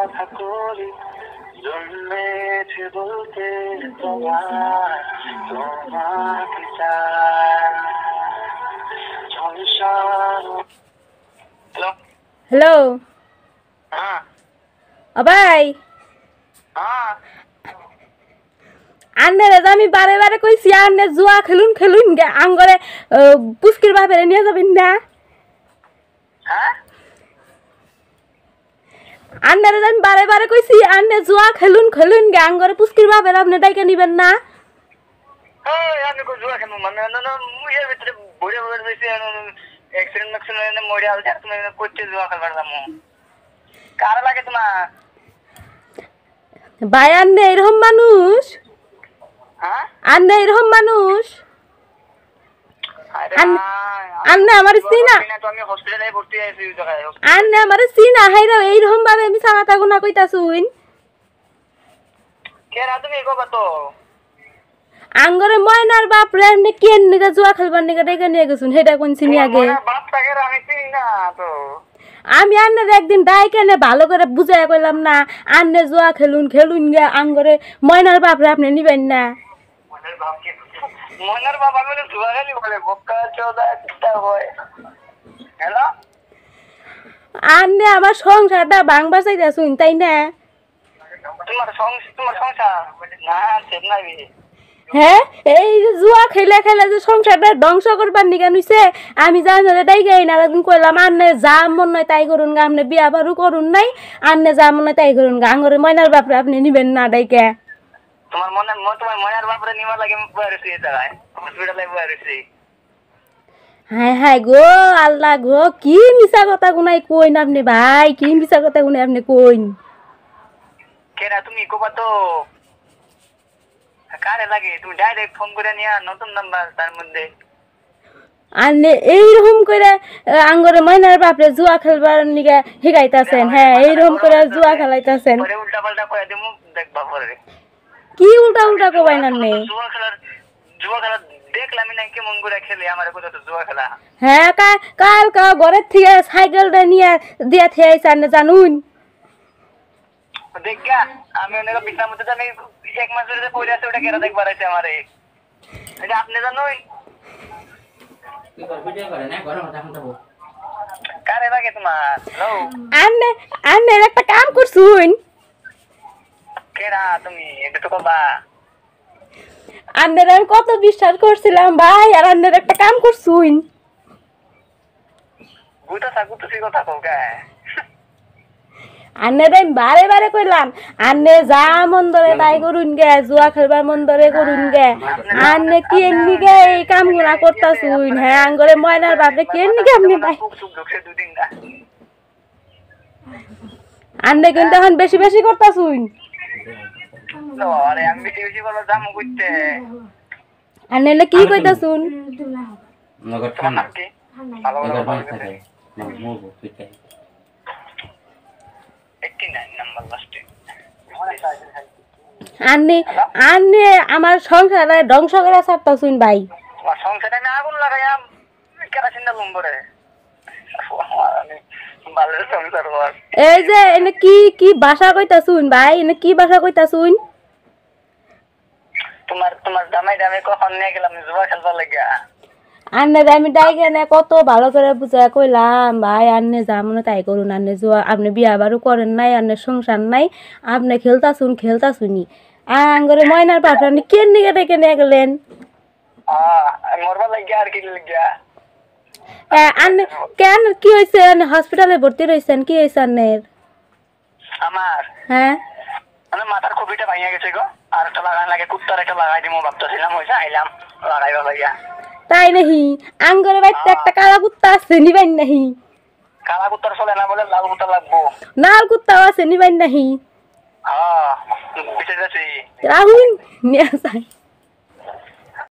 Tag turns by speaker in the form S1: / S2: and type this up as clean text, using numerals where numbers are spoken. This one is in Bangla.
S1: কথা করি জন্মেছে বলতে তোমাকে চাই সংসার। হ্যালো
S2: হ্যালো
S1: হ্যাঁ
S2: ভাই
S1: হ্যাঁ
S2: আন্নারে আমি বারে বারে কইছি আন্নে জুয়া খেলুন খেলুন গে আঙ্গরে পুষ্কির বাপেরে নিয়ে যাবেন না।
S1: হ্যাঁ
S2: আন্নারে আমি বারে বারে কইছি আন্নে জুয়া খেলুন খেলুন গে আঙ্গরে পুষ্কির বাপেরে আপনি ডাইকে নিবেন না।
S1: আমি কই জুয়া খেলবো মানে না মুইয়ের ভিতরে বড় বড় বেশি অ্যাক্সিডেন্ট ম্যাক্সিডেন্ট মরে আল যা তুমি করতে জুয়া খেলবার যাবো কার লাগে তোমার?
S2: ভাই আন্নে এরকম মানুষ,
S1: হ্যাঁ
S2: আন্নে এরকম মানুষ, আন্নে আমার চিনা
S1: আমি হসপিটালে ভর্তি আছি ওই জায়গায়।
S2: আন্নে আমার চিনা হাইরা এইরকম ভাবে আমি সামাতা গুনা কইতাছুন
S1: কেরা তুমি কবা তো
S2: আঙ্গরে ময়নার বাপ রে আপনি কেন নিগা জুয়া খেলবার নিগা ডেকে নিয়ে গেছুন সেটা কোন চিনি আগে
S1: বাপটাকে আমি চিনি না তো।
S2: আমি আন্নের একদিন ডাইকে নে ভালো করে বুঝাই কইলাম না আন্নে জুয়া খেলুন খেলুন গে আঙ্গরে ময়নার বাপ রে আপনি নিবেন না।
S1: ময়নার বাপ আমি জুয়া খেলি বলে বক্কা চোদা একটা হয়। হ্যালো
S2: আন্নে আমার সংসারটা ভাঙবার চাইতাছুন তাই না?
S1: তোমার সংসার না সেট নাই।
S2: হ্যাঁ এই যে জুয়া খেলে খেলে যে সংসারটা ধ্বংস করবার নিগা নিছে আমি জানি ডাইকে না একদিন কইলাম আন্নে যা মন নয় তাই করুন গা আপনি বিয়া বারু করুন নাই আন্নে যা মন নয় তাই করুন গা আঙ্গরে ময়নার বাপরে আপনি নিবেন না ডাইকে।
S1: তোমার ময়নার বাপরে নিমা লাগে বয়ারেছি এই জায়গায় হসপিটালে বয়ারেছি।
S2: হায় হায় গো আল্লাহ গো কি মিছা কথা গুনাই কইন আপনি ভাই কি মিছা কথা গুনাই আপনি কইন
S1: কেরা তুমি কবা তো কারে লাগে তুমি ডাইরেক্ট ফোন করে নিয়া নতুন নাম্বার তার মধ্যে
S2: আন্নে এইরকম করে আঙ্গরে ময়নার বাপরে জুয়া খেলবার নিগা শিখাইতাছেন। হ্যাঁ এইরকম করে জুয়া খেলাইতাছেন
S1: পরে উল্টা পাল্টা কয়ে দিমু দেখবা পরে
S2: কি উল্টা উল্টা কবাই না নে।
S1: জুয়া খেলা দেখলামই না কেমন করে খেলে আমার কোথা তো জুয়া খেলা।
S2: হ্যাঁ কাল ঘরের থেকে সাইকেলটা নিয়ে দিয়া থেয়েছেন জানুন
S1: দেখা আমি অনেক বিছার মধ্যে জানি 1 মাস ধরে পড়ে আছে ওটা কেরা দেখবার আছে আমারে এটা আপনি জানুন কারে লাগে তোমার? হ্যালো
S2: আন্নে একটা কাম করছুন
S1: কেরা তুমি এটা তো কবা
S2: আন্নের আমি কত বিশ্বাস করছিলাম ভাই আর আন্নের একটা কাম করছুন
S1: গুতাছি কথা কও কে
S2: আন্নের আমি বারে বারে কইলাম আন্নে যা মন ধরে তাই করুন গে জুয়া খেলবার মন ধরে করুন গে আন্নে কি এমনি গে এই কাম গুলা করতাছুন। হ্যাঁ আঙ্গরে ময়নার বাপরে কি এমনি গে আপনি ভাই আন্নে কিন্তু এখন বেশি বেশি করতাছুন।
S1: আরে আমি বেশি বেশি বলা জামু কইতে
S2: আন্নে কি কইতাছুন?
S1: নগদ ঠান্ডা কি ভালো ভালো থাকে মুগো কইতে 89 নাম্বার লাস্টে
S2: আন্নে আমার সংসারে ধ্বংস করে ছাড়তাছুন ভাই।
S1: তোমার সংসারে আমি আগুন লাগাইয়াম কেরাসিন ডালুম পরে ভালো সংসার হওয়ার।
S2: এই যে এনে কি ভাষা কইতাছুন ভাই এনে কি ভাষা কইতাছুন?
S1: তোমার দামে কখন নিয়ে গেলাম জুয়া খেলবার লাগিয়া
S2: আন্নে আমি ডাইকে নে কত ভালো করে বুঝা কইলাম ভাই আন্নে যা মনে তাই করুন আন্নে জুয়া আপনি বিয়া বারু করেন নাই আন্নে সংসার নাই আপনি খেলতাছুনি আঙ্গরে ময়নার পাঠা আপনি কেন নিগে ডেকে নিয়ে গেলেন?
S1: মরবার লাগিয়া আর কি লাগিয়া
S2: আন্নে কেন কি হয়েছে হসপিটালে ভর্তি রয়েছেন কি হয়েছে আন্নের?
S1: আমার
S2: হ্যাঁ
S1: মানে মাথার কপিটা ভাঙিয়া গেছে গো আর একটা লাগাই লাগে কুত্তার একটা লাগাই দিমু ভাবতেছিলাম হইছে আইলাম লাগাইবা লাগিয়া।
S2: তাই নাহি আঙ্গরে বাইতে একটা কালা কুত্তা আছে নিবেন নাহি?
S1: কালা কুত্তার চলে না বলে লাল কুত্তা লাগবো।
S2: লাল কুত্তাও আছে নিবেন নাহি?
S1: হ্যাঁ বিচে যাচ্ছি
S2: রাহুল নিয়ে যায়।